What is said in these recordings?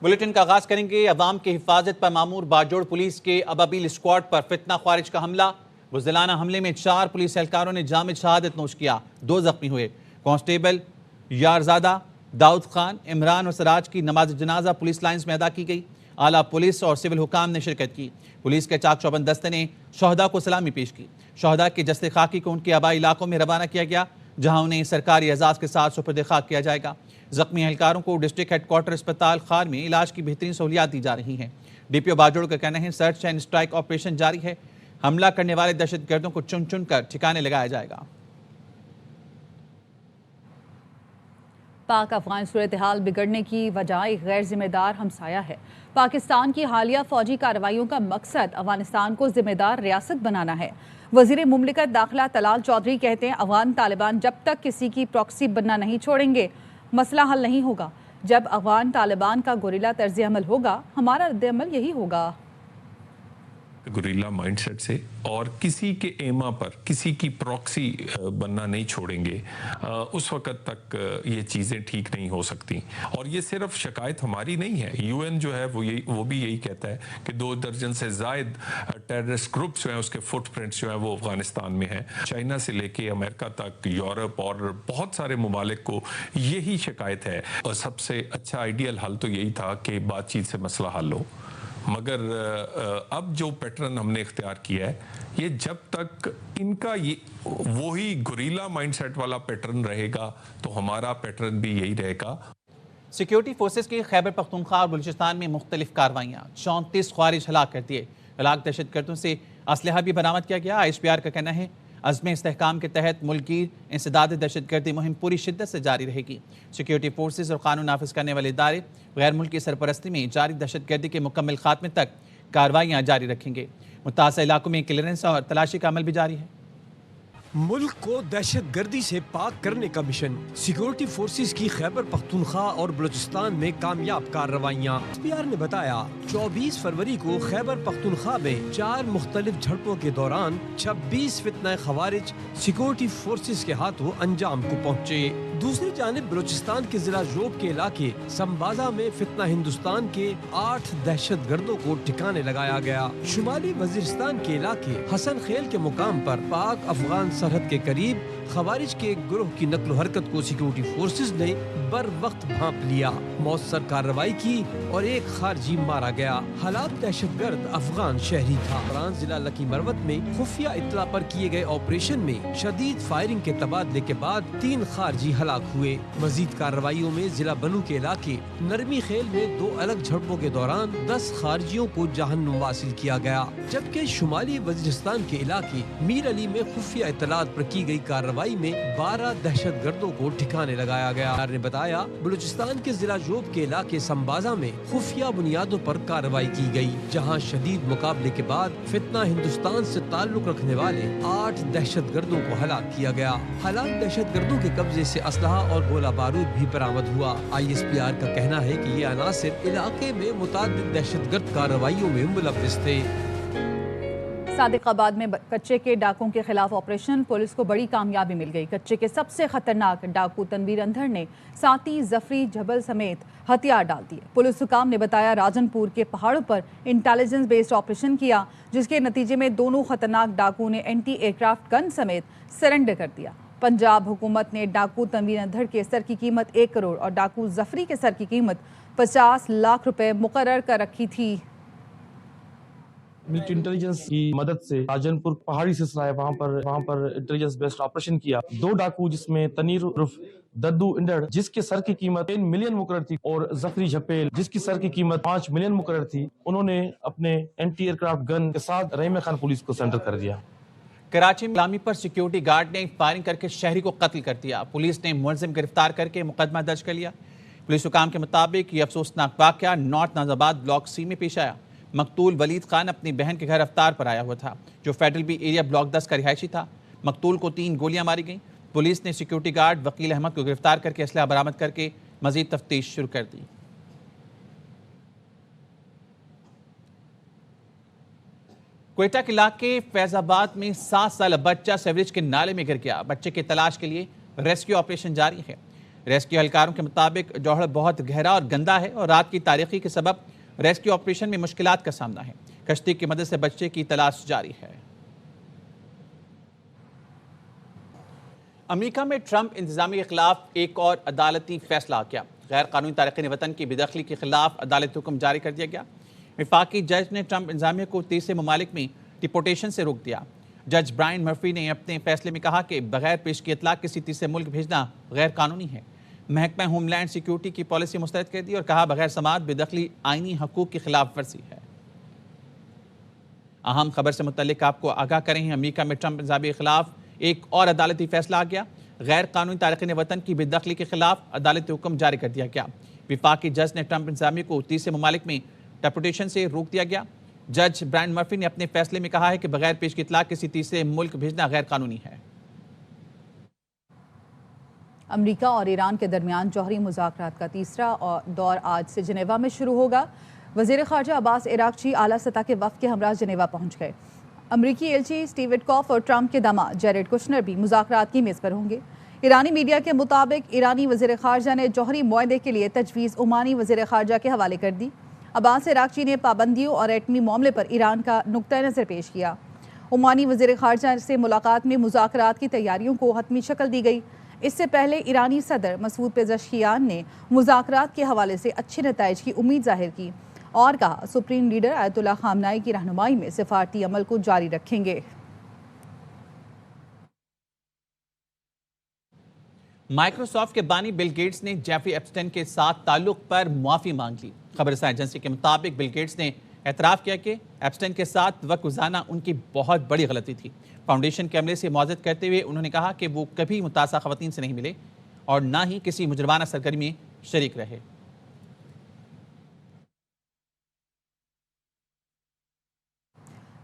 Bulletin کا آغاز کریں گے۔ عوام کی حفاظت پر مامور باجوڑ پولیس کے ابابیل اسکواڈ پر فتنہ خوارج کا حملہ۔ بزدلانہ حملے میں 4 پولیس اہلکاروں نے جامد شہادت نوش کیا، 2 زخمی ہوئے۔ کانسٹیبل یارزادہ، داؤد خان، عمران اور سراج کی نماز جنازہ پولیس لائنز میں ادا کی گئی۔ اعلیٰ پولیس اور سول حکام نے شرکت کی۔ پولیس کے چاک چوبند دستے نے شہداء کو سلامی پیش کی۔ شہداء کے جسد خاکی کو ان کے آبائی علاقوں میں روانہ کیا گیا، جہاں انہیں سرکاری اعزاز کے ساتھ سپرد خاک کیا جائے گا۔ زخمی اہلکاروں کو ڈسٹرکٹ ہیڈ کوارٹر اسپتال خار میں علاج کی بہترین سہولیات دی جا رہی ہیں۔ ڈی پی او باجوڑ کا کہنا ہے سرچ اینڈ اسٹرائک آپریشن جاری ہے۔ حملہ کرنے والے دہشت گردوں کو چن چن کر ٹھکانے لگایا جائے گا۔ پاک افغان صورتحال بگڑنے کی وجہ ایک غیر ذمہ دار ہمسایہ ہے۔ پاکستان کی حالیہ فوجی کارروائیوں کا مقصد افغانستان کو ذمہ دار ریاست بنانا ہے۔ وزیر مملکت داخلہ طلال چودھری کہتے ہیں افغان طالبان جب تک کسی کی پراکسی بننا نہیں چھوڑیں گے مسئلہ حل نہیں ہوگا۔ جب افغان طالبان کا گوریلا طرز عمل ہوگا ہمارا رد عمل یہی ہوگا۔ گوریلا مائنڈ سیٹ سے اور کسی کے ایما پر کسی کی پراکسی بننا نہیں چھوڑیں گے، اس وقت تک یہ چیزیں ٹھیک نہیں ہو سکتی۔ اور یہ صرف شکایت ہماری نہیں ہے، یو این جو ہے وہ بھی یہی کہتا ہے کہ 2 درجن سے زائد ٹیررسٹ گروپس جو ہیں اس کے فٹ پرنٹس جو ہیں وہ افغانستان میں ہیں۔ چائنا سے لے کے امریکہ تک، یورپ اور بہت سارے ممالک کو یہی شکایت ہے۔ اور سب سے اچھا آئیڈیل حل تو یہی تھا کہ بات چیت سے مسئلہ حل ہو، مگر اب جو پیٹرن ہم نے اختیار کیا ہے یہ جب تک ان کا وہی گوریلا مائنڈ سیٹ والا پیٹرن رہے گا تو ہمارا پیٹرن بھی یہی رہے گا۔ سیکیورٹی فورسز کی خیبر پختونخوا اور بلوچستان میں مختلف کارروائیاں، 34 خوارج ہلاک کر دیے۔ ہلاک دہشت گردوں سے اسلحہ بھی برآمد کیا گیا۔ ISPR کا کہنا ہے عزم استحکام کے تحت ملک گیر انسداد دہشت گردی مہم پوری شدت سے جاری رہے گی۔ سیکیورٹی فورسز اور قانون نافذ کرنے والے ادارے غیر ملکی سرپرستی میں جاری دہشت گردی کے مکمل خاتمے تک کارروائیاں جاری رکھیں گے۔ متاثرہ علاقوں میں کلیئرنس اور تلاشی کا عمل بھی جاری ہے۔ ملک کو دہشت گردی سے پاک کرنے کا مشن، سیکیورٹی فورسز کی خیبر پختونخوا اور بلوچستان میں کامیاب کارروائیاں۔ ISPR نے بتایا 24 فروری کو خیبر پختونخوا میں 4 مختلف جھڑپوں کے دوران 26 فتنہ خوارج سیکیورٹی فورسز کے ہاتھوں انجام کو پہنچے۔ دوسری جانب بلوچستان کے ضلع جوب کے علاقے سمبازہ میں فتنہ ہندوستان کے 8 دہشت گردوں کو ٹھکانے لگایا گیا۔ شمالی وزیرستان کے علاقے حسن خیل کے مقام پر پاک افغان سرحد کے قریب خوارج کے ایک گروہ کی نقل و حرکت کو سیکیورٹی فورسز نے بر وقت بھانپ لیا، مؤثر کارروائی کی اور ایک خارجی مارا گیا۔ ہلاک دہشت گرد افغان شہری تھا۔ ضلع لکی مروت میں خفیہ اطلاع پر کیے گئے آپریشن میں شدید فائرنگ کے تبادلے کے بعد 3 خارجی ہلاک ہوئے۔ مزید کارروائیوں میں ضلع بنو کے علاقے نرمی خیل میں 2 الگ جھڑپوں کے دوران 10 خارجیوں کو جہنم واصل کیا گیا، جبکہ شمالی وزیرستان کے علاقے میر علی میں خفیہ اطلاعات پر کی گئی کارروائی میں 12 دہشت گردوں کو ٹھکانے لگایا گیا۔ نے بتایا بلوچستان کے ضلع جوب کے علاقے سمبازہ میں خفیہ بنیادوں پر کارروائی کی گئی، جہاں شدید مقابلے کے بعد فتنہ ہندوستان سے تعلق رکھنے والے 8 دہشت گردوں کو ہلاک کیا گیا۔ ہلاک دہشت گردوں کے قبضے سے اسلحہ اور گولہ بارود بھی برآمد ہوا۔ ISPR کا کہنا ہے کہ یہ عناصر علاقے میں متعدد دہشت گرد کارروائیوں میں ملوث تھے۔ صادق آباد میں کچے کے ڈاکوں کے خلاف آپریشن، پولیس کو بڑی کامیابی مل گئی۔ کچے کے سب سے خطرناک ڈاکو تنویر اندھر نے ساتھی ظفری جبل سمیت ہتھیار ڈال دیے۔ پولیس حکام نے بتایا راجن پور کے پہاڑوں پر انٹیلیجنس بیسڈ آپریشن کیا، جس کے نتیجے میں دونوں خطرناک ڈاکو نے اینٹی ایئرکرافٹ گن سمیت سرنڈر کر دیا۔ پنجاب حکومت نے ڈاکو تنویر اندھر کے سر کی قیمت 1 کروڑ اور ڈاکو ظفری کے سر کی قیمت 50 لاکھ روپے مقرر کر رکھی تھی۔ ملٹری انٹیلیجنس کی مدد سے راجن پور پہاڑی سلسلہ ہے، وہاں پر انٹیلیجنس بیسڈ آپریشن کیا۔ 2 ڈاکو جس میں تنیر عرف ددو انڈر جس کے سر کی قیمت 10 ملین مقرر تھی اور ظفری جھپیل جس کی سر کی قیمت 5 ملین مقرر تھی، انہوں نے اپنے اینٹی ایئرکرافٹ گن کے ساتھ رحیم خان پولیس کو سینڈر کر دیا۔ کراچی میں غلامی پر سیکیورٹی گارڈ نے فائرنگ کر کے شہری کو قتل کر دیا۔ پولیس نے ملزم گرفتار کر کے مقدمہ درج کر لیا۔ پولیس حکام کے مطابق یہ افسوسناک واقعہ نارتھ ناز آباد بلاک C میں پیش آیا۔ مقتول ولید خان اپنی بہن کے گھر افطار پر آیا ہوا تھا، جو فیڈرل بی ایریا بلاک 10 کا رہائشی تھا۔ مقتول کو 3 گولیاں ماری گئیں۔ پولیس نے سیکیورٹی گارڈ وکیل احمد کو گرفتار کر کے اسلحہ برآمد کر کے مزید تفتیش شروع کر دی۔ کوئٹہ کے علاقے فیض آباد میں 7 سالہ بچہ سیوریج کے نالے میں گر گیا۔ بچے کی تلاش کے لیے ریسکیو آپریشن جاری ہے۔ ریسکیو اہلکاروں کے مطابق جوہر بہت گہرا اور گندا ہے اور رات کی تاریکی کے سبب ریسکیو آپریشن میں مشکلات کا سامنا ہے۔ کشتی کی مدد سے بچے کی تلاش جاری ہے۔ امریکہ میں ٹرمپ انتظامیہ کے خلاف ایک اور عدالتی فیصلہ آ گیا۔ غیر قانونی تارکین وطن کی بے دخلی کے خلاف عدالتی حکم جاری کر دیا گیا۔ وفاقی جج نے ٹرمپ انتظامیہ کو تیسرے ممالک میں ڈپورٹیشن سے روک دیا۔ جج برائن مرفی نے اپنے فیصلے میں کہا کہ بغیر پیشگی اطلاع کسی تیسرے ملک بھیجنا غیر قانونی ہے۔ محکمہ ہوم لینڈ سیکیورٹی کی پالیسی مسترد کر دی اور کہا بغیر سماعت بے دخلی آئینی حقوق کی خلاف ورزی ہے۔ اہم خبر سے متعلق آپ کو آگاہ کریں ہیں، امریکہ میں ٹرمپ انتظامیہ کے خلاف ایک اور عدالتی فیصلہ آ گیا۔ غیر قانونی تارکین وطن کی بے دخلی کے خلاف عدالتی حکم جاری کر دیا گیا۔ وفاقی جج نے ٹرمپ انتظامیہ کو تیسرے ممالک میں ڈپورٹیشن سے روک دیا گیا۔ جج برائن مرفی نے اپنے فیصلے میں کہا ہے کہ بغیر پیشگی اطلاع کسی تیسرے ملک بھیجنا غیر قانونی ہے۔ امریکہ اور ایران کے درمیان جوہری مذاکرات کا تیسرا دور آج سے جنیوا میں شروع ہوگا۔ وزیر خارجہ عباس عراقچی اعلیٰ سطح کے وفد کے ہمراہ جنیوا پہنچ گئے۔ امریکی ایلچی سٹیو وٹکوف اور ٹرمپ کے داماد جیریڈ کشنر بھی مذاکرات کی میز پر ہوں گے۔ ایرانی میڈیا کے مطابق ایرانی وزیر خارجہ نے جوہری معاہدے کے لیے تجویز عمانی وزیر خارجہ کے حوالے کر دی۔ عباس عراقچی نے پابندیوں اور ایٹمی معاملے پر ایران کا نقطہ نظر پیش کیا۔ عمانی وزیر خارجہ سے ملاقات میں مذاکرات کی تیاریوں کو حتمی شکل دی گئی۔ اس سے پہلے ایرانی صدر مسعود پزشکیان نے مذاکرات کے حوالے سے اچھے نتائج کی امید ظاہر کی اور کہا سپریم لیڈر آیت اللہ خامنائی کی رہنمائی میں سفارتی عمل کو جاری رکھیں گے۔ مائیکروسافٹ کے بانی بل گیٹس نے جیفری ایپسٹین کے ساتھ تعلق پر معافی مانگ لی۔ خبر رساں ایجنسی کے مطابق بل گیٹس نے اعتراف کیا کہ ایپسٹین کے ساتھ وقت گزارنا ان کی بہت بڑی غلطی تھی۔ فاؤنڈیشن کے عملے سے معذرت کرتے ہوئے انہوں نے کہا کہ وہ کبھی متاثرہ خواتین سے نہیں ملے اور نہ ہی کسی مجرمانہ سرگرمی میں شریک رہے۔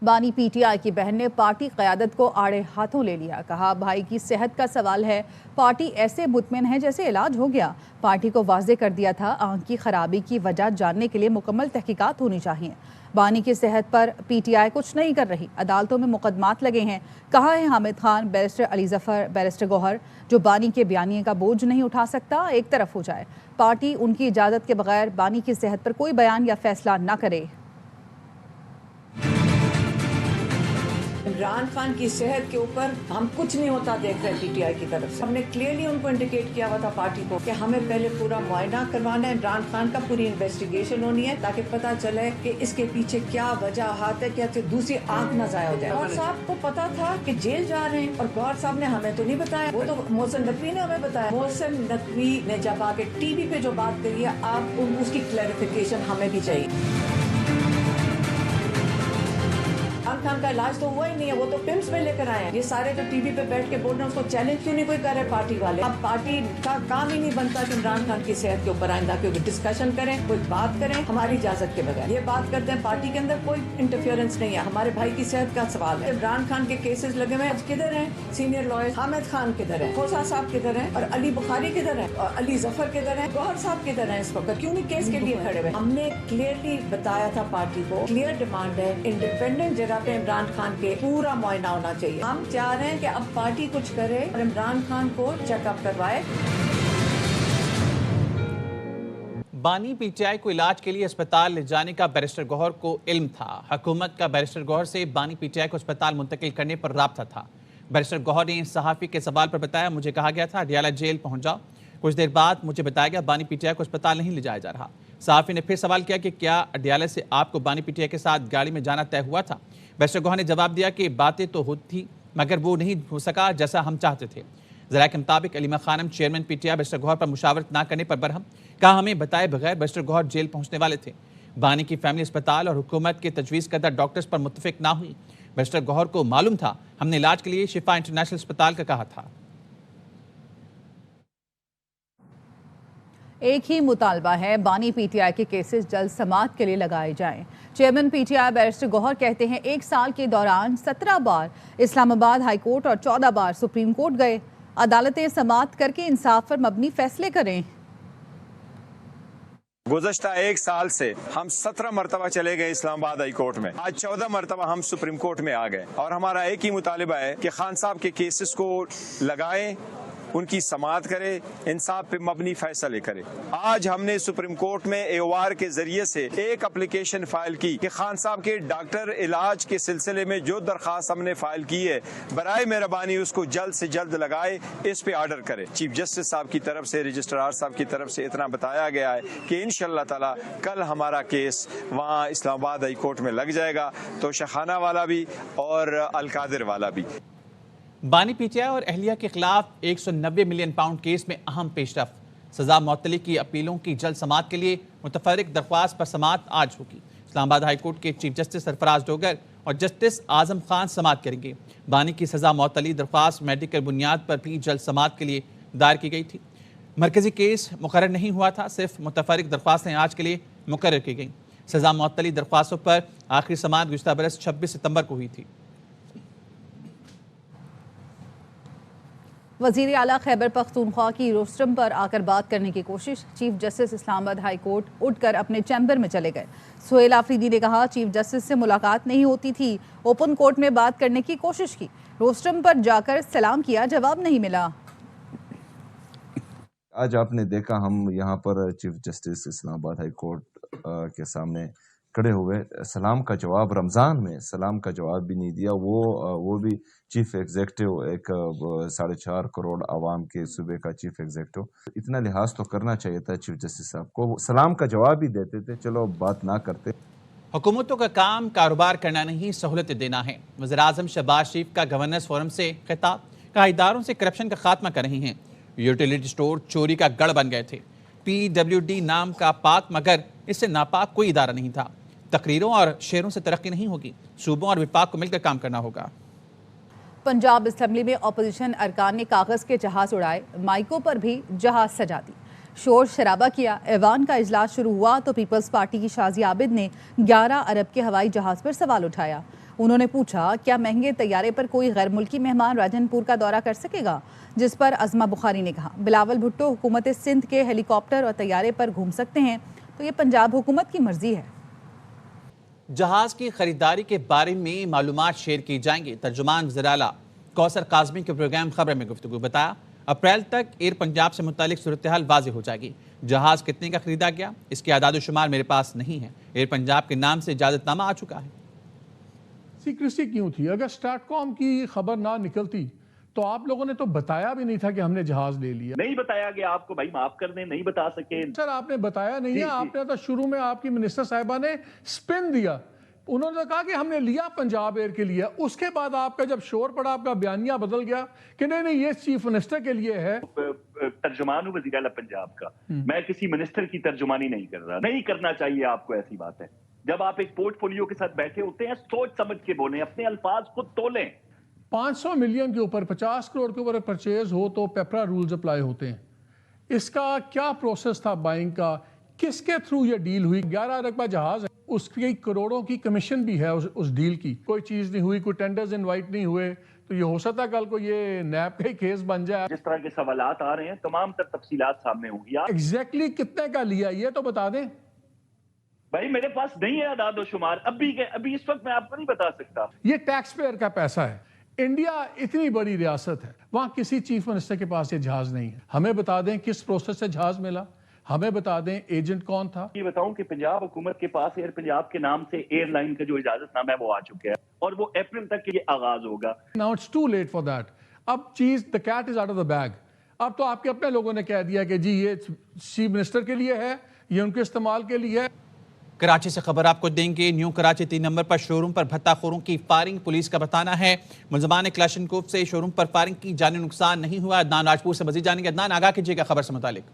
بانی پی ٹی آئی کی بہن نے پارٹی قیادت کو آڑے ہاتھوں لے لیا۔ کہا بھائی کی صحت کا سوال ہے، پارٹی ایسے مطمئن ہے جیسے علاج ہو گیا۔ پارٹی کو واضح کر دیا تھا آنکھ کی خرابی کی وجہ جاننے کے لیے مکمل تحقیقات ہونی چاہیے۔ بانی کی صحت پر پی ٹی آئی کچھ نہیں کر رہی، عدالتوں میں مقدمات لگے ہیں۔ کہا ہے حامد خان، بیرسٹر علی ظفر، بیرسٹر گوہر، جو بانی کے بیانیے کا بوجھ نہیں اٹھا سکتا ایک طرف ہو جائے۔ پارٹی ان کی اجازت کے بغیر بانی کی صحت پر کوئی بیان یا فیصلہ نہ کرے۔ عمران خان کی صحت کے اوپر ہم کچھ نہیں ہوتا دیکھ رہے پی ٹی آئی کی طرف سے۔ ہم نے کلیئرلی ان کو انڈیکیٹ کیا ہوا تھا پارٹی کو کہ ہمیں پہلے پورا معائنہ کروانا ہے، عمران خان کا پوری انویسٹیگیشن ہونی ہے تاکہ پتہ چلے کہ اس کے پیچھے کیا وجہات ہے، کیا دوسری آنکھ نہ ضائع ہو جائے۔ گوہر صاحب کو پتا تھا کہ جیل جا رہے ہیں اور گوہر صاحب نے ہمیں تو نہیں بتایا، وہ تو محسن نقوی نے ہمیں بتایا۔ محسن نقوی نے جب آ کے ٹی وی پہ جو بات کری ہے، آپ اس کی کلیریفیکیشن ہمیں بھی چاہیے۔ عمران خان کا علاج تو ہوا ہی نہیں ہے، وہ تو پمس میں لے کر آئے ہیں۔ یہ سارے جو ٹی وی پہ بیٹھ کے بول رہے ہیں اس کو چیلنج کیوں نہیں کوئی کر رہے پارٹی والے؟ اب پارٹی کا کام ہی نہیں بنتا کہ عمران خان کی صحت کے اوپر آئندہ کوئی ڈسکشن کریں، کوئی بات کریں ہماری اجازت کے بغیر۔ یہ بات کرتے ہیں پارٹی کے اندر کوئی انٹرفیئرنس نہیں ہے، ہمارے بھائی کی صحت کا سوال ہے۔ عمران خان کے کیسز لگے ہوئے ہیں، کدھر ہیں سینئر لائر؟ حامد خان کدھر ہیں؟ کھوسا صاحب کدھر ہیں؟ اور علی بخاری کدھر ہیں؟ اور علی ظفر کدھر ہیں؟ گوہر صاحب کدھر ہیں؟ اس وقت کیوں نہیں کیس کے لیے کھڑے ہوئے؟ ہم نے کلیئرلی بتایا تھا پارٹی کو، کلیئر ڈیمانڈ ہے انڈیپینڈنٹ جگہ پہ عمران خان کے پورا معائنہ ہونا چاہیے۔ ہم چاہ رہے ہیں کہ اب پارٹی کچھ کرے اور عمران خان کو چیک اپ کروائے۔ بانی پی ٹی آئی کو علاج کے لیے اسپتال لے جانے کا بیرسٹر گوہر کو علم تھا۔ حکومت کا بیرسٹر گوہر سے بانی پی ٹی آئی کو اسپتال منتقل کرنے پر رابطہ تھا۔ بیرسٹر گوہر نے صحافی کے سوال پر بتایا، مجھے کہا گیا تھا اڈیالہ جیل پہنچ جاؤ۔ کچھ دیر بعد مجھے بتایا گیا بانی پی ٹی آئی کو اسپتال نہیں لے جایا جا رہا۔ صحافی نے پھر سوال کیا کہ کیا اڈیالہ سے آپ کو بانی پی ٹی آئی کے ساتھ گاڑی میں جانا طے ہوا تھا؟ بیرسٹر گوہر نے جواب دیا کہ باتیں تو ہوتی تھی مگر وہ نہیں ہو سکا جیسا ہم چاہتے تھے۔ ذرائع کے مطابق Aleema Khanum chairman P T I barrister Gohar پر مشاورت نہ کرنے پر برہم، کہا ہمیں بتائے بغیر بیرسٹر گوہر جیل پہنچنے والے تھے۔ بانی کی فیملی اسپتال اور حکومت کے تجویز کردہ ڈاکٹرز پر متفق نہ ہوئی۔ بیرسٹر گوہر کو معلوم تھا ہم نے علاج کے لیے شفا انٹرنیشنل اسپتال کا کہا تھا۔ ایک ہی مطالبہ ہے، بانی پی ٹی آئی کے کیسز جلد سماعت کے لیے لگائے جائیں۔ Chairman P T I barrister Gohar کہتے ہیں 1 سال کے دوران 17 بار اسلام آباد ہائی کورٹ اور 14 بار سپریم کورٹ گئے۔ عدالتیں سماعت کر کے انصاف پر مبنی فیصلے کریں۔ گزشتہ 1 سال سے ہم 17 مرتبہ چلے گئے اسلام آباد ہائی کورٹ میں، آج 14 مرتبہ ہم سپریم کورٹ میں آ گئے، اور ہمارا ایک ہی مطالبہ ہے کہ خان صاحب کے کیسز کو لگائیں ان کی سماعت کرے، انصاف پہ مبنی فیصلے کرے۔ آج ہم نے سپریم کورٹ میں ایوار کے ذریعے سے ایک اپلیکیشن فائل کی کہ خان صاحب کے ڈاکٹر علاج کے سلسلے میں جو درخواست ہم نے فائل کی ہے برائے مہربانی اس کو جلد سے جلد لگائے، اس پہ آرڈر کرے۔ چیف جسٹس صاحب کی طرف سے، رجسٹرار صاحب کی طرف سے اتنا بتایا گیا ہے کہ انشاءاللہ تعالی کل ہمارا کیس وہاں اسلام آباد ہائی کورٹ میں لگ جائے گا، تو شاہانہ والا بھی اور القادر والا بھی۔ بانی پی ٹی آئی اور اہلیہ کے خلاف 190 ملین پاؤنڈ کیس میں اہم پیش رفت، سزا معطلی کی اپیلوں کی جلد سماعت کے لیے متفرق درخواست پر سماعت آج ہوگی۔ اسلام آباد ہائی کورٹ کے چیف جسٹس سرفراز ڈوگر اور جسٹس اعظم خان سماعت کریں گے۔ بانی کی سزا معطلی درخواست میڈیکل بنیاد پر بھی جلد سماعت کے لیے دائر کی گئی تھی۔ مرکزی کیس مقرر نہیں ہوا تھا، صرف متفرق درخواستیں آج کے لیے مقرر کی گئیں۔ سزا معطلی درخواستوں پر آخری سماعت گزشتہ برس 26 ستمبر کو ہوئی تھی۔ وزیر اعلیٰ خیبر پختونخوا کی روسٹرم پر آ کر بات کرنے کی کوشش، چیف جسٹس اسلام آباد ہائی کورٹ اٹھ کر اپنے چیمبر میں چلے گئے۔ سہیل آفریدی نے کہا چیف جسٹس سے ملاقات نہیں ہوتی تھی، اوپن کورٹ میں بات کرنے کی کوشش کی، روسٹرم پر جا کر سلام کیا، جواب نہیں ملا۔ آج آپ نے دیکھا ہم یہاں پر چیف جسٹس اسلام آباد ہائی کورٹ کے سامنے کھڑے ہوئے، سلام کا جواب، رمضان میں سلام کا جواب بھی نہیں دیا۔ وہ بھی چیف ایگزیکٹو، ایک 4.5 کروڑ عوام کے صوبے کا چیف ایگزیکٹو، اتنا لحاظ تو کرنا چاہیے تھا چیف جسٹس صاحب کو، سلام کا جواب بھی دیتے تھے، چلو بات نہ کرتے۔ حکومتوں کا کام کاروبار کرنا نہیں، سہولتیں دینا ہے۔ وزیر اعظم شہباز شریف کا گورنرز فورم سے خطاب، کہا اداروں سے کرپشن کا خاتمہ کر رہی ہیں۔ یوٹیلیٹی سٹور چوری کا گڑھ بن گئے تھے۔ PWD نام کا پاک مگر اس سے ناپاک کوئی ادارہ نہیں تھا۔ تقریروں اور شعروں سے ترقی نہیں ہوگی، صوبوں اور وفاق کو مل کر کام کرنا ہوگا۔ پنجاب اسمبلی میں اپوزیشن ارکان نے کاغذ کے جہاز اڑائے، مائکوں پر بھی جہاز سجا دی، شور شرابہ کیا۔ ایوان کا اجلاس شروع ہوا تو پیپلز پارٹی کی شازیہ عابد نے 11 ارب کے ہوائی جہاز پر سوال اٹھایا۔ انہوں نے پوچھا کیا مہنگے طیارے پر کوئی غیر ملکی مہمان راجن پور کا دورہ کر سکے گا، جس پر عظمہ بخاری نے کہا بلاول بھٹو حکومت سندھ کے ہیلی کاپٹر اور طیارے پر گھوم سکتے ہیں تو یہ پنجاب حکومت کی مرضی ہے۔ جہاز کی خریداری کے بارے میں معلومات شیئر کی جائیں گی۔ ترجمان وزیر اعلیٰ کوثر کاظمی کے پروگرام خبر میں گفتگو، بتایا اپریل تک ایئر پنجاب سے متعلق صورتحال واضح ہو جائے گی۔ جہاز کتنے کا خریدا گیا اس کے اعداد و شمار میرے پاس نہیں ہے، ایئر پنجاب کے نام سے اجازت نامہ آ چکا ہے۔ سیکریسی کیوں تھی؟ اگر سٹارٹ کام کی خبر نہ نکلتی تو آپ لوگوں نے تو بتایا بھی نہیں تھا کہ ہم نے جہاز لے لیا۔ نہیں بتایا گیا آپ کو، بھائی معاف کر دیں، نہیں بتا سکے سر، آپ نے بتایا نہیں ہے، آپ نے تو شروع میں آپ کی منسٹر صاحبہ نے سپن دیا، انہوں نے کہا کہ ہم نے لیا پنجاب ایئر کے لیے، اس کے بعد آپ کا جب شور پڑا آپ کا بیانیہ بدل گیا کہ نہیں نہیں یہ چیف منسٹر کے لیے ہے۔ ترجمان ہوں وزیر اعلیٰ پنجاب کا، میں کسی منسٹر کی ترجمانی نہیں کر رہا، نہیں کرنا چاہیے آپ کو، ایسی بات ہے۔ جب آپ ایک پورٹ فولیو کے ساتھ بیٹھے ہوتے ہیں سوچ سمجھ کے بولیں، اپنے الفاظ خود تولیں۔ 500 ملین کے اوپر 50 کروڑ کے اوپر پرچیز ہو تو پیپرا رولز اپلائی ہوتے ہیں۔ اس کا کیا پروسیس تھا بائنگ کا، کس کے تھرو یہ ڈیل ہوئی؟ 11 رقبہ جہاز ہے، اس کی کروڑوں کی کمیشن بھی ہے اس ڈیل کی، کوئی چیز نہیں ہوئی، کوئی ٹینڈرز انوائٹ نہیں ہوئے، تو یہ ہو سکتا ہے کل کو یہ نیب کا ہی کیس بن جائے۔ جس طرح کے سوالات آ رہے ہیں تمام تر تفصیلات سامنے ہوں گی۔ ایگزیکٹلی کتنے کا لیا یہ تو بتا دیں۔ بھائی میرے پاس نہیں ہے اعداد و شمار، ابھی اس وقت میں آپ کو نہیں بتا سکتا۔ یہ ٹیکس پیئر کا پیسہ ہے، انڈیا اتنی بڑی ریاست ہے، وہاں کسی چیف منسٹر کے پاس یہ جہاز نہیں ہے۔ ہمیں بتا دیں کس پروسیس سے جہاز ملا، ہمیں بتا دیں ایجنٹ کون تھا۔ یہ بتاؤں کہ پنجاب حکومت کے پاس ایئر پنجاب کے نام سے ایئر لائن کا جو اجازت نامہ ہے وہ آ چکا ہے اور وہ اپریل تک یہ آغاز ہوگا۔ Now it's too late for that۔ اب چیز the cat is out of the bag۔ اب تو آپ کے اپنے لوگوں نے کہہ دیا کہ جی یہ چیف منسٹر کے لیے ہے، یہ ان کے استعمال کے لیے ہے۔ کراچی سے خبر آپ کو دیں گے، نیو کراچی 3 نمبر پر شو روم پر بھتہ خوروں کی فائرنگ، پولیس کا بتانا ہے ملزمان کلاشنکوف سے شو روم پر فائرنگ کی، جانی نقصان نہیں ہوا۔ عدنان راجپور سے مزید جانیں گے۔ عدنان آگاہ کیجیے گا خبر سے متعلق۔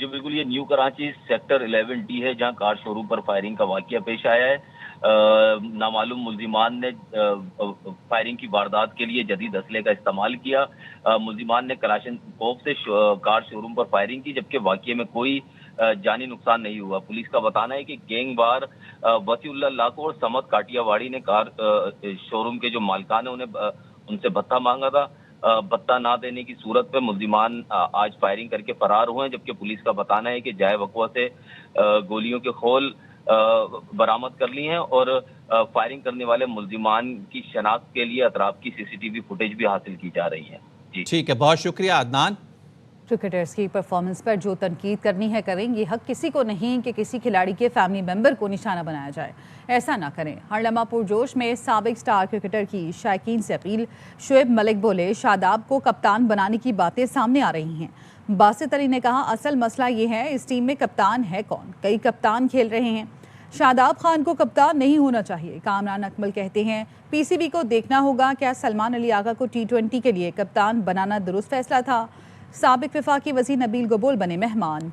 جو بالکل یہ نیو کراچی سیکٹر 11D ہے جہاں کار شو روم پر فائرنگ کا واقعہ پیش آیا ہے۔ نامعلوم ملزمان نے فائرنگ کی واردات کے لیے جدید اسلحے کا استعمال کیا۔ ملزمان نے کلاشنکوف سے کار شو روم پر فائرنگ کی، جبکہ واقعے میں کوئی جانی نقصان نہیں ہوا۔ پولیس کا بتانا ہے کہ گینگ وار وسیع اللہ لاکو اور سمت کاٹیا واڑی نے کار شو روم کے جو مالکان ہیں ان سے بھتہ مانگا تھا۔ بھتہ نہ دینے کی صورت پہ ملزمان آج فائرنگ کر کے فرار ہوئے ہیں، جبکہ پولیس کا بتانا ہے کہ جائے وقوع سے گولیوں کے خول برآمد کر لی ہیں اور فائرنگ کرنے والے ملزمان کی شناخت کے لیے اطراف کی CCTV فوٹیج بھی حاصل کی جا رہی ہے۔ جی ٹھیک ہے، بہت شکریہ عدنان۔ کرکٹرز کی پرفارمنس پر جو تنقید کرنی ہے کریں، یہ حق کسی کو نہیں کہ کسی کھلاڑی کے فیملی ممبر کو نشانہ بنایا جائے، ایسا نہ کریں۔ ہر لمحہ پرجوش میں سابق سٹار کرکٹر کی شائقین سے اپیل۔ شعیب ملک بولے شاداب کو کپتان بنانے کی باتیں سامنے آ رہی ہیں۔ باسط علی نے کہا اصل مسئلہ یہ ہے اس ٹیم میں کپتان ہے کون، کئی کپتان کھیل رہے ہیں، شاداب خان کو کپتان نہیں ہونا چاہیے۔ کامران اکمل کہتے ہیں پی سی بی کو دیکھنا ہوگا کیا سلمان علی آغا کو T20 کے لیے کپتان بنانا درست فیصلہ تھا۔ سابق وفاقی وزیر نبیل گبول بنے مہمان۔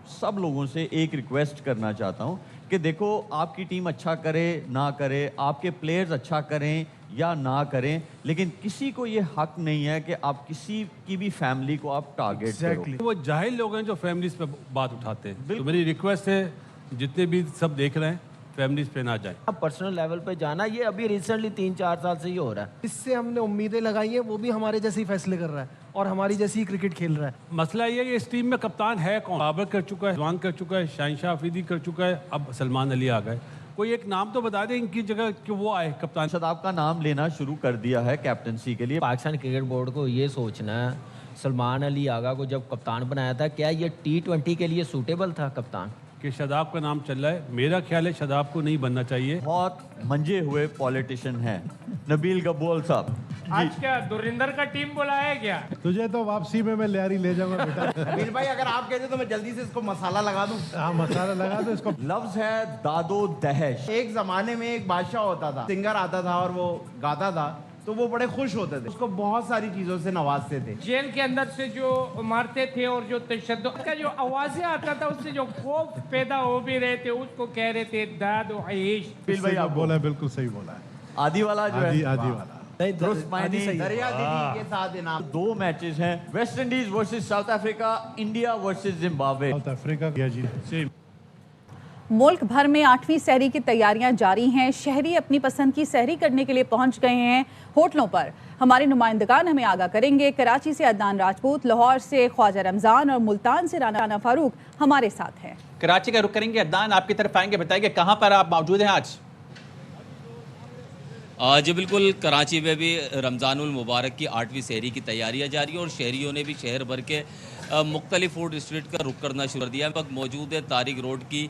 سب لوگوں سے ایک ریکویسٹ کرنا چاہتا ہوں کہ دیکھو آپ کی ٹیم اچھا کرے نہ کرے، آپ کے پلیئرز اچھا کریں یا نہ کریں، لیکن کسی کو یہ حق نہیں ہے کہ آپ کسی کی بھی فیملی کو آپ ٹارگیٹ کرو۔ وہ جاہل لوگ ہیں جو فیملیز پہ بات اٹھاتے ہیں، تو میری ریکویسٹ ہے جتنے بھی سب دیکھ رہے ہیں فیملیز پہ نہ جائیں۔ اب پرسنل لیول پہ جانا یہ ابھی ریسنٹلی 3-4 سال سے ہی ہو رہا ہے۔ اس سے ہم نے امیدیں لگائی ہیں، وہ بھی ہمارے جیسے ہی فیصلے کر رہا ہے اور ہماری جیسی ہی کرکٹ کھیل رہا ہے۔ مسئلہ یہ ہے کہ اس ٹیم میں کپتان ہے کون؟ بابر کر چکا ہے، رضوان کر چکا ہے، شاہین شاہ افریدی کر چکا ہے، اب سلمان علی آ گئے۔ کوئی ایک نام تو بتا دیں ان کی جگہ کہ وہ آئے کپتان۔ شاداب کا نام لینا شروع کر دیا ہے کیپٹنسی کے لیے۔ پاکستان کرکٹ بورڈ کو یہ سوچنا ہے سلمان علی آغا کو جب کپتان بنایا تھا کیا یہ T20 کے لیے سوٹیبل تھا کپتان؟ کہ شاداب کا نام چل رہا ہے، میرا خیال ہے شاداب کو نہیں بننا چاہیے۔ بہت منجے ہوئے پولیٹیشین ہیں نبیل گبول صاحب۔ آج کیا دریندر کا ٹیم بلایا ہے کیا؟ تجھے تو واپسی میں لیاری لے جاؤں گا بیٹا۔ نبیل بھائی اگر آپ کہتے تو میں جلدی سے اس کو مسالہ لگا دوں۔ ہاں مسالہ لگا دو اس کو۔ لفظ ہے دادو دہش۔ ایک زمانے میں ایک بادشاہ ہوتا تھا، سنگر آتا تھا اور وہ گاتا تھا تو وہ بڑے خوش ہوتے تھے، اس کو بہت ساری چیزوں سے نوازتے تھے۔ جیل کے اندر سے جو مارتے تھے اور جو تشدد کا جو آوازیں آتا تھا اس سے جو خوف پیدا ہو بھی رہے تھے اس کو کہہ رہے تھے داد و عیش۔ بھائی آپ بولا ہے بالکل صحیح بولا ہے۔ آدھی والا جو ہے آدھی والا درست معنی دریا دیدی کے ساتھ انعام۔ 2 میچز ہیں، West Indies versus South Africa, India versus Zimbabwe. South Africa کیا جی؟ ملک بھر میں 8ویں سحری کی تیاریاں جاری ہیں۔ شہری اپنی پسند کی سحری کرنے کے لیے پہنچ گئے ہیں ہوٹلوں پر۔ ہمارے نمائندگان ہمیں آگاہ کریں گے۔ کراچی سے عدنان راجپوت، لاہور سے خواجہ رمضان اور ملتان سے رانا فاروق ہمارے ساتھ ہیں۔ کراچی کا رخ کریں گے، عدنان آپ کی طرف آئیں گے، بتائیے کہاں پر آپ موجود ہیں آج؟ جی بالکل، کراچی میں بھی رمضان المبارک کی 8ویں سحری کی تیاریاں جاری ہیں اور شہریوں نے بھی شہر بھر کے مختلف فوڈ اسٹریٹ کا رخ کرنا شروع کر دیا ہے۔ وقت موجود ہے طارق روڈ کی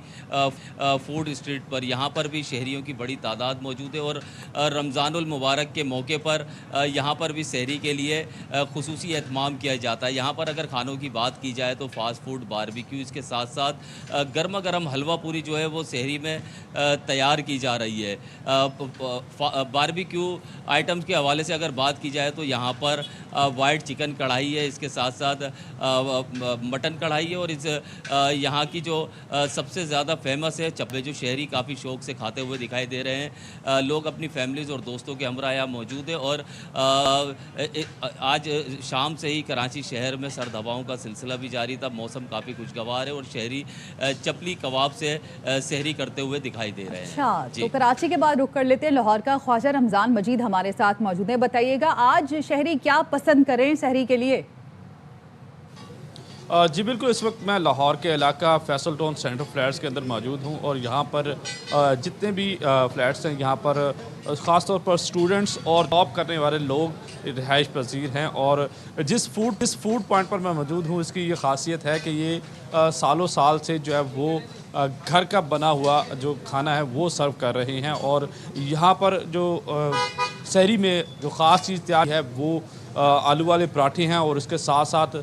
فوڈ اسٹریٹ پر، یہاں پر بھی شہریوں کی بڑی تعداد موجود ہے اور رمضان المبارک کے موقع پر یہاں پر بھی سحری کے لیے خصوصی اہتمام کیا جاتا ہے۔ یہاں پر اگر کھانوں کی بات کی جائے تو فاسٹ فوڈ، باربیکیو، اس کے ساتھ ساتھ گرما گرم حلوہ پوری جو ہے وہ سحری میں تیار کی جا رہی ہے۔ باربیکیو آئٹمز کے حوالے سے اگر بات کی جائے تو یہاں پر وائٹ چکن کڑھائی ہے، اس کے ساتھ ساتھ مٹن کڑھائی ہے اور اس یہاں کی جو سب سے زیادہ فیمس ہے چپلے، جو شہری کافی شوق سے کھاتے ہوئے دکھائی دے رہے ہیں۔ لوگ اپنی فیملیز اور دوستوں کے ہمراہ یہاں موجود ہیں اور آج شام سے ہی کراچی شہر میں سرد ہواؤں کا سلسلہ بھی جاری تھا، موسم کافی خوشگوار ہے اور شہری چپلی کباب سے سحری کرتے ہوئے دکھائی دے رہے ہیں۔ اچھا، تو کراچی کے بعد رخ کر لیتے ہیں لاہور کا۔ خواجہ رمضان مجید ہمارے ساتھ موجود ہیں، بتائیے گا آج شہری کیا پسند کریں سحری کے لیے؟ جی بالکل، اس وقت میں لاہور کے علاقہ فیصل ٹاؤن سینٹر فلیٹس کے اندر موجود ہوں اور یہاں پر جتنے بھی فلیٹس ہیں یہاں پر خاص طور پر سٹوڈنٹس اور جاب کرنے والے لوگ رہائش پذیر ہیں اور جس فوڈ پوائنٹ پر میں موجود ہوں اس کی یہ خاصیت ہے کہ یہ سالوں سال سے جو ہے وہ گھر کا بنا ہوا جو کھانا ہے وہ سرو کر رہے ہیں اور یہاں پر جو سحری میں جو خاص چیز تیار ہے وہ آلو والے پراٹھے ہیں اور اس کے ساتھ ساتھ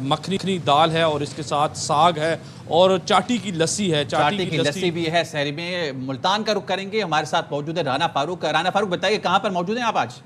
مکھنی دال ہے اور اس کے ساتھ ساگ ہے اور چاٹی کی لسی ہے۔ چاٹی کی لسی بھی ہے سحری میں۔ ملتان کا رخ کریں گے، ہمارے ساتھ موجود ہے رانا فاروق۔ رانا فاروق بتائیے کہاں پر موجود ہیں آپ آج؟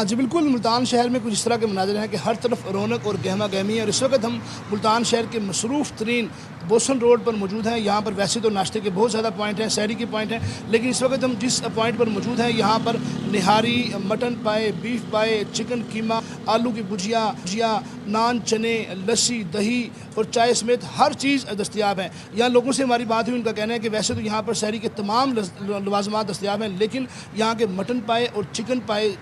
جی بالکل، ملتان شہر میں کچھ اس طرح کے مناظر ہیں کہ ہر طرف رونق اور گہما گہمی ہے اور اس وقت ہم ملتان شہر کے مصروف ترین بوسن روڈ پر موجود ہیں۔ یہاں پر ویسے تو ناشتے کے بہت زیادہ پوائنٹ ہیں، سحری کے پوائنٹ ہیں، لیکن اس وقت ہم جس پوائنٹ پر موجود ہیں یہاں پر نہاری، مٹن پائے، بیف پائے، چکن قیمہ، آلو کی بھجیا، نان، چنے، لسی، دہی اور چائے سمیت ہر چیز دستیاب ہے۔ یہاں لوگوں سے ہماری بات ہوئی، ان کا کہنا ہے کہ ویسے تو یہاں پر سحری کے تمام لوازمات دستیاب ہیں، لیکن یہاں کے مٹن پائے اور چکن پائے،